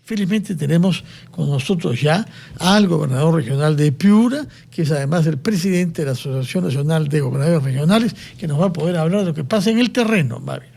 Felizmente tenemos con nosotros ya al gobernador regional de Piura, que es además el presidente de la Asociación Nacional de Gobernadores Regionales, que nos va a poder hablar de lo que pasa en el terreno, Mávila.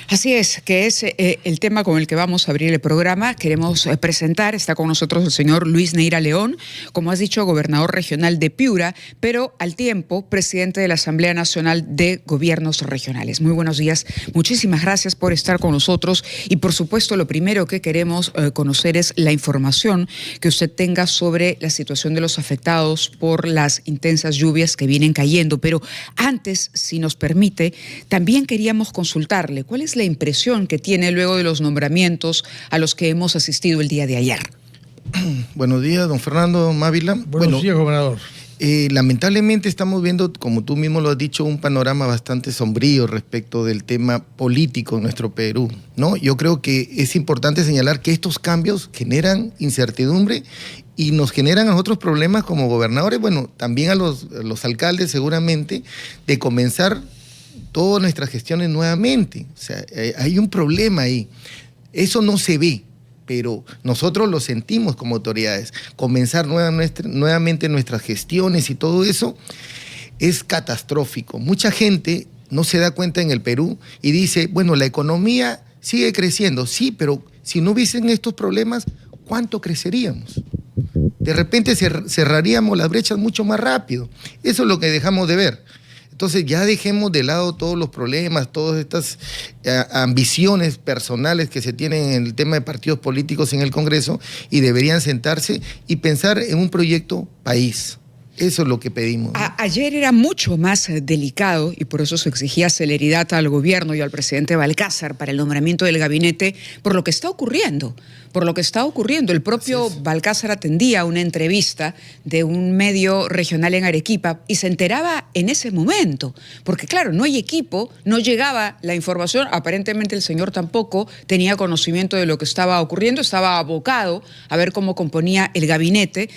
Así es, que es el tema con el que vamos a abrir el programa. Queremos presentar, está con nosotros el señor Luis Neira León, como has dicho, gobernador regional de Piura, pero al tiempo presidente de la Asamblea Nacional de Gobiernos Regionales. Muy buenos días, muchísimas gracias por estar con nosotros y por supuesto lo primero que queremos conocer es la información que usted tenga sobre la situación de los afectados por las intensas lluvias que vienen cayendo, pero antes, si nos permite, también queríamos consultarle ¿cuál es la impresión que tiene luego de los nombramientos a los que hemos asistido el día de ayer? Buenos días, don Fernando Mávila. Buenos días, gobernador. Lamentablemente estamos viendo, como tú mismo lo has dicho, un panorama bastante sombrío respecto del tema político en nuestro Perú, ¿no? Yo creo que es importante señalar que estos cambios generan incertidumbre y nos generan a nosotros problemas como gobernadores, bueno, también a los alcaldes seguramente, de comenzar todas nuestras gestiones nuevamente. O sea, hay un problema ahí. Eso no se ve, pero nosotros lo sentimos como autoridades. Comenzar nuevamente nuestras gestiones y todo eso es catastrófico. Mucha gente no se da cuenta en el Perú y dice, bueno, la economía sigue creciendo. Sí, pero si no hubiesen estos problemas, ¿cuánto creceríamos? De repente cerraríamos las brechas mucho más rápido. Eso es lo que dejamos de ver. Entonces ya dejemos de lado todos los problemas, todas estas ambiciones personales que se tienen en el tema de partidos políticos en el Congreso y deberían sentarse y pensar en un proyecto país. Eso es lo que pedimos, ¿no? Ayer era mucho más delicado y por eso se exigía celeridad al gobierno y al presidente Balcázar para el nombramiento del gabinete por lo que está ocurriendo. El propio Balcázar atendía una entrevista de un medio regional en Arequipa y se enteraba en ese momento. Porque claro, no hay equipo, no llegaba la información, aparentemente el señor tampoco tenía conocimiento de lo que estaba ocurriendo, estaba abocado a ver cómo componía el gabinete.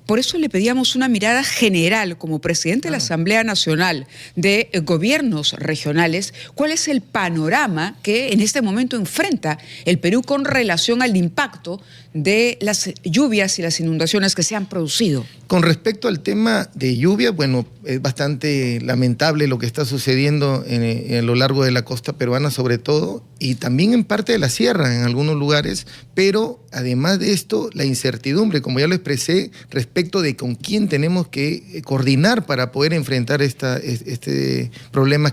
Por eso le pedíamos una mirada general como presidente de la Asamblea Nacional de Gobiernos Regionales. ¿Cuál es el panorama que en este momento enfrenta el Perú con relación al impacto de las lluvias y las inundaciones que se han producido? Con respecto al tema de lluvia, bueno, es bastante lamentable lo que está sucediendo a lo largo de la costa peruana sobre todo, y también en parte de la sierra en algunos lugares, pero además de esto, la incertidumbre, como ya lo expresé, respecto de con quién tenemos que coordinar para poder enfrentar este problema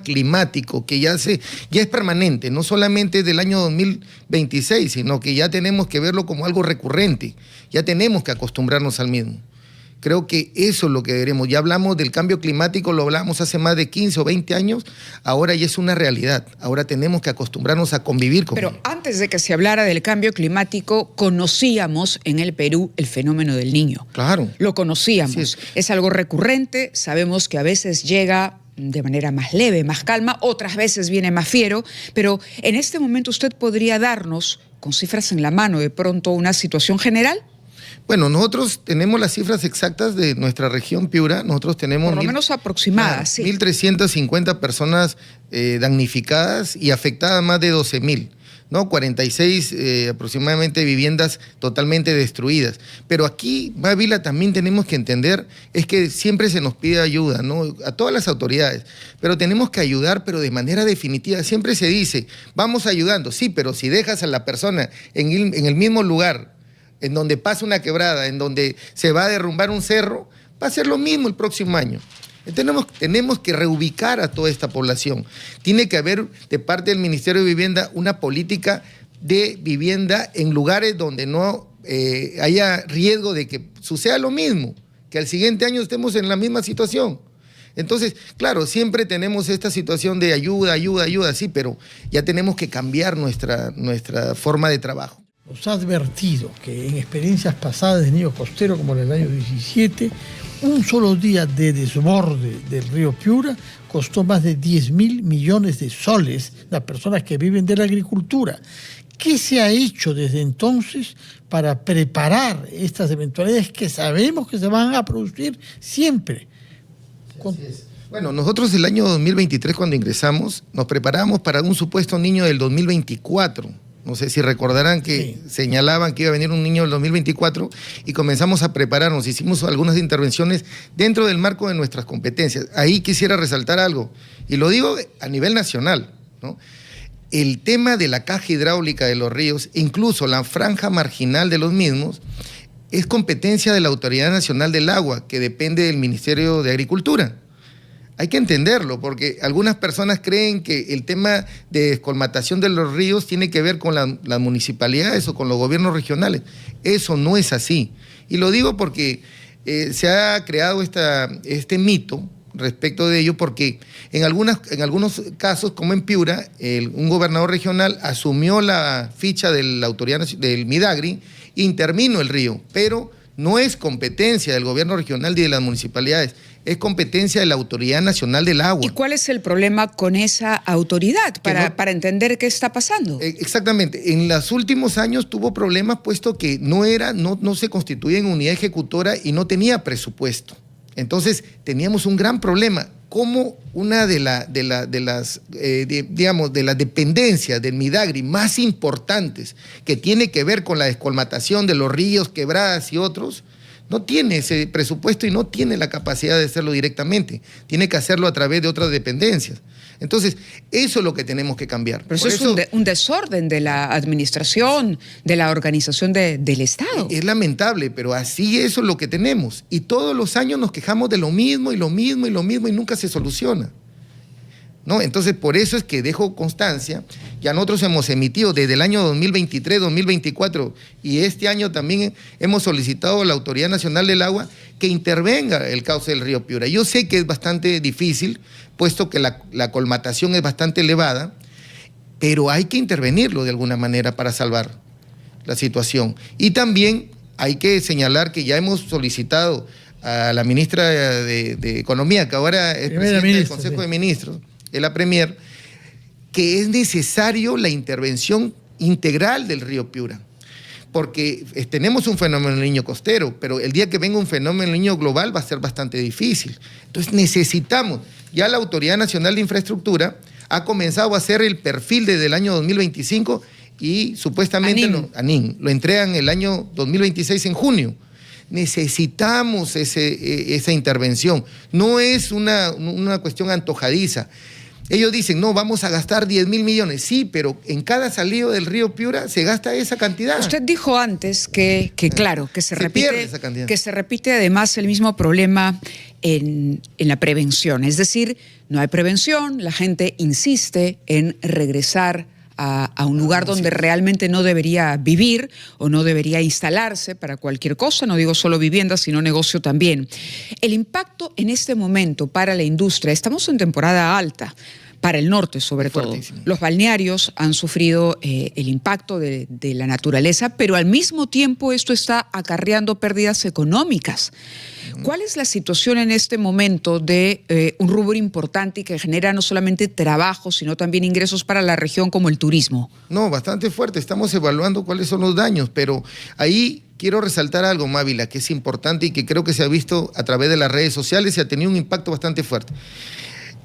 climático que ya es permanente, no solamente del año 2026, sino que ya tenemos que verlo como algo recurrente, ya tenemos que acostumbrarnos al mismo. Creo que eso es lo que deberemos. Ya hablamos del cambio climático, lo hablamos hace más de 15 o 20 años, ahora ya es una realidad. Ahora tenemos que acostumbrarnos a convivir con él. Pero antes de que se hablara del cambio climático, conocíamos en el Perú el fenómeno del Niño. Claro. Lo conocíamos. Sí, es algo recurrente, sabemos que a veces llega de manera más leve, más calma, otras veces viene más fiero, pero en este momento usted podría darnos, con cifras en la mano, de pronto una situación general. Bueno, nosotros tenemos las cifras exactas de nuestra región Piura. Nosotros tenemos... Por lo menos aproximadas, sí. 1.350 personas damnificadas y afectadas más de 12.000, ¿no? 46 aproximadamente viviendas totalmente destruidas. Pero aquí, Mávila, también tenemos que entender, es que siempre se nos pide ayuda, ¿no? A todas las autoridades, pero tenemos que ayudar, pero de manera definitiva. Siempre se dice, vamos ayudando, sí, pero si dejas a la persona en el mismo lugar, en donde pasa una quebrada, en donde se va a derrumbar un cerro, va a ser lo mismo el próximo año. Tenemos que reubicar a toda esta población. Tiene que haber de parte del Ministerio de Vivienda una política de vivienda en lugares donde no haya riesgo de que suceda lo mismo, que al siguiente año estemos en la misma situación. Entonces, claro, siempre tenemos esta situación de ayuda, sí, pero ya tenemos que cambiar nuestra forma de trabajo. Nos ha advertido que en experiencias pasadas de niño costero, como en el año 17, un solo día de desborde del río Piura costó más de 10.000 millones de soles a las personas que viven de la agricultura. ¿Qué se ha hecho desde entonces para preparar estas eventualidades que sabemos que se van a producir siempre? Así es. Bueno, nosotros el año 2023 cuando ingresamos nos preparamos para un supuesto niño del 2024. No sé si recordarán que señalaban que iba a venir un niño en el 2024 y comenzamos a prepararnos. Hicimos algunas intervenciones dentro del marco de nuestras competencias. Ahí quisiera resaltar algo, y lo digo a nivel nacional, ¿no? El tema de la caja hidráulica de los ríos, incluso la franja marginal de los mismos, es competencia de la Autoridad Nacional del Agua, que depende del Ministerio de Agricultura. Hay que entenderlo, porque algunas personas creen que el tema de descolmatación de los ríos tiene que ver con las municipalidades o con los gobiernos regionales. Eso no es así. Y lo digo porque se ha creado este mito respecto de ello, porque en algunos casos, como en Piura, un gobernador regional asumió la ficha de la autoridad del Midagri e intervino el río, pero no es competencia del gobierno regional ni de las municipalidades, es competencia de la Autoridad Nacional del Agua. ¿Y cuál es el problema con esa autoridad para entender qué está pasando? Exactamente. En los últimos años tuvo problemas puesto que no se constituía en unidad ejecutora y no tenía presupuesto. Entonces teníamos un gran problema. Como una de las dependencias del Midagri más importantes, que tiene que ver con la descolmatación de los ríos, quebradas y otros, no tiene ese presupuesto y no tiene la capacidad de hacerlo directamente. Tiene que hacerlo a través de otras dependencias. Entonces, eso es lo que tenemos que cambiar. Pero eso es un desorden de la administración, de la organización del Estado. Es lamentable, pero así eso es lo que tenemos. Y todos los años nos quejamos de lo mismo y lo mismo y lo mismo y nunca se soluciona, ¿no? Entonces, por eso es que dejo constancia. Ya nosotros hemos emitido desde el año 2023, 2024 y este año también hemos solicitado a la Autoridad Nacional del Agua que intervenga el cauce del río Piura. Yo sé que es bastante difícil, puesto que la colmatación es bastante elevada, pero hay que intervenirlo de alguna manera para salvar la situación. Y también hay que señalar que ya hemos solicitado a la ministra de Economía, que ahora es presidenta del Consejo de Ministros, es la Premier, que es necesario la intervención integral del río Piura, porque tenemos un fenómeno del niño costero, pero el día que venga un fenómeno del niño global va a ser bastante difícil. Entonces necesitamos, ya la Autoridad Nacional de Infraestructura ha comenzado a hacer el perfil desde el año 2025 y supuestamente ANIN lo entregan el año 2026 en junio. Necesitamos esa intervención, no es una cuestión antojadiza. Ellos dicen, no, vamos a gastar 10.000 millones. Sí, pero en cada salido del río Piura se gasta esa cantidad. Usted dijo antes que claro, que se pierde esa cantidad. Que se repite además el mismo problema en la prevención. Es decir, no hay prevención, la gente insiste en regresar a un lugar donde realmente no debería vivir o no debería instalarse para cualquier cosa, no digo solo vivienda, sino negocio también. El impacto en este momento para la industria, estamos en temporada alta, para el norte sobre todo. Los balnearios han sufrido el impacto de la naturaleza, pero al mismo tiempo esto está acarreando pérdidas económicas. ¿Cuál es la situación en este momento de un rubro importante y que genera no solamente trabajo, sino también ingresos para la región como el turismo? No, bastante fuerte. Estamos evaluando cuáles son los daños, pero ahí quiero resaltar algo, Mávila, que es importante y que creo que se ha visto a través de las redes sociales y ha tenido un impacto bastante fuerte.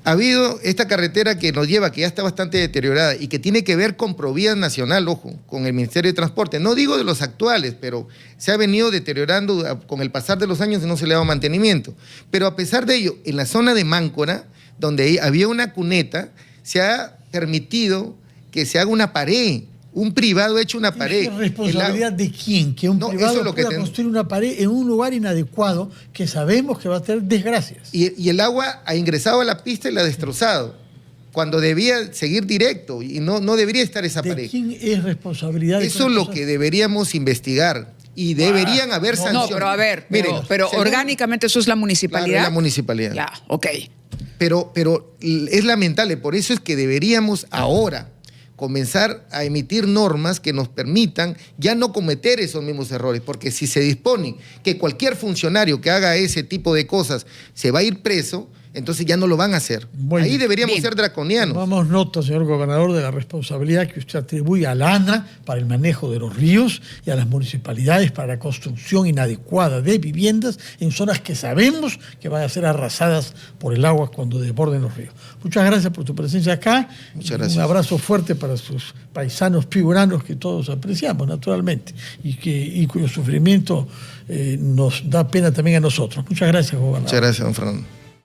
Ha habido esta carretera que nos lleva, que ya está bastante deteriorada y que tiene que ver con Provías Nacional, ojo, con el Ministerio de Transporte. No digo de los actuales, pero se ha venido deteriorando con el pasar de los años y no se le ha dado mantenimiento. Pero a pesar de ello, en la zona de Máncora, donde había una cuneta, se ha permitido que se haga una pared. Un privado ha hecho una pared. ¿Es responsabilidad de quién? Que un privado pueda construir una pared en un lugar inadecuado que sabemos que va a tener desgracias. Y el agua ha ingresado a la pista y la ha destrozado, cuando debía seguir directo y no debería estar esa pared. ¿De quién es responsabilidad? Eso es lo que deberíamos investigar y deberían haber sanciones. No, pero a ver, pero orgánicamente eso es la municipalidad. Claro, es la municipalidad. Ya, ok. Pero es lamentable, por eso es que deberíamos ahora comenzar a emitir normas que nos permitan ya no cometer esos mismos errores, porque si se dispone que cualquier funcionario que haga ese tipo de cosas se va a ir preso, entonces ya no lo van a hacer. Muy Ahí bien. deberíamos Bien. ser draconianos. Tomamos nota, señor gobernador, de la responsabilidad que usted atribuye a la ANRA para el manejo de los ríos y a las municipalidades para la construcción inadecuada de viviendas en zonas que sabemos que van a ser arrasadas por el agua cuando desborden los ríos. Muchas gracias por tu presencia acá. Muchas gracias. Un abrazo fuerte para sus paisanos piuranos que todos apreciamos, naturalmente, y cuyo sufrimiento nos da pena también a nosotros. Muchas gracias, gobernador. Muchas gracias, don Fernando.